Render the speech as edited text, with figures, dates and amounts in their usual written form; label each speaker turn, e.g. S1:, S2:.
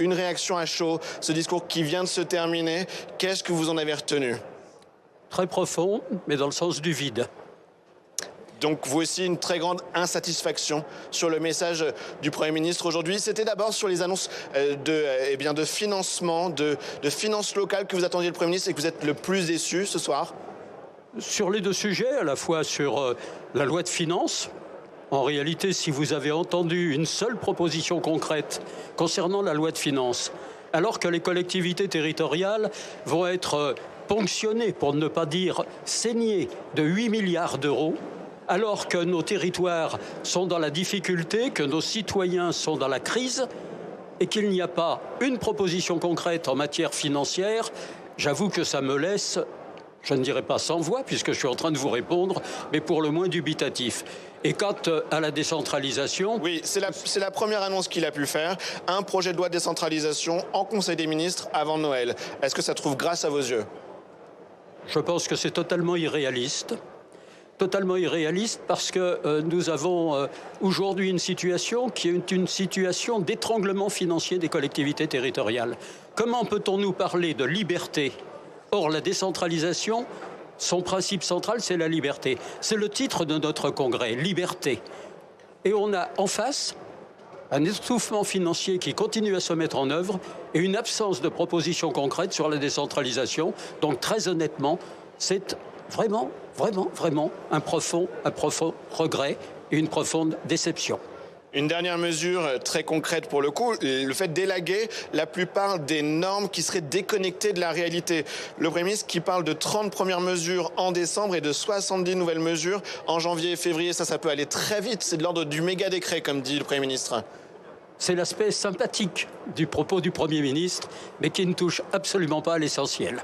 S1: une réaction à chaud, ce discours qui vient de se terminer. Qu'est-ce que vous en avez retenu?
S2: Très profond, mais dans le sens du vide.
S1: Donc vous aussi une très grande insatisfaction sur le message du Premier ministre aujourd'hui. C'était d'abord sur les annonces de financement, de finances locales que vous attendiez le Premier ministre et que vous êtes le plus déçu ce soir.
S2: Sur les deux sujets, à la fois sur la loi de finances. En réalité, si vous avez entendu une seule proposition concrète concernant la loi de finances, alors que les collectivités territoriales vont être ponctionnées, pour ne pas dire saignées, de 8 milliards d'euros, alors que nos territoires sont dans la difficulté, que nos citoyens sont dans la crise et qu'il n'y a pas une proposition concrète en matière financière, j'avoue que ça me laisse, je ne dirais pas sans voix puisque je suis en train de vous répondre, mais pour le moins dubitatif. Et quant à la décentralisation...
S1: Oui, c'est la première annonce qu'il a pu faire, un projet de loi de décentralisation en Conseil des ministres avant Noël. Est-ce que ça trouve grâce à vos yeux?
S2: Je pense que c'est totalement irréaliste. Totalement irréaliste parce que nous avons aujourd'hui une situation qui est une situation d'étranglement financier des collectivités territoriales. Comment peut-on nous parler de liberté? Or, la décentralisation, son principe central, c'est la liberté. C'est le titre de notre congrès, liberté. Et on a en face un étouffement financier qui continue à se mettre en œuvre et une absence de propositions concrètes sur la décentralisation. Donc, très honnêtement, c'est vraiment un profond regret et une profonde déception.
S1: Une dernière mesure très concrète pour le coup, le fait d'élaguer la plupart des normes qui seraient déconnectées de la réalité. Le Premier ministre qui parle de 30 premières mesures en décembre et de 70 nouvelles mesures en janvier et février, ça peut aller très vite, c'est de l'ordre du méga décret comme dit le Premier ministre.
S2: C'est l'aspect sympathique du propos du Premier ministre, mais qui ne touche absolument pas à l'essentiel.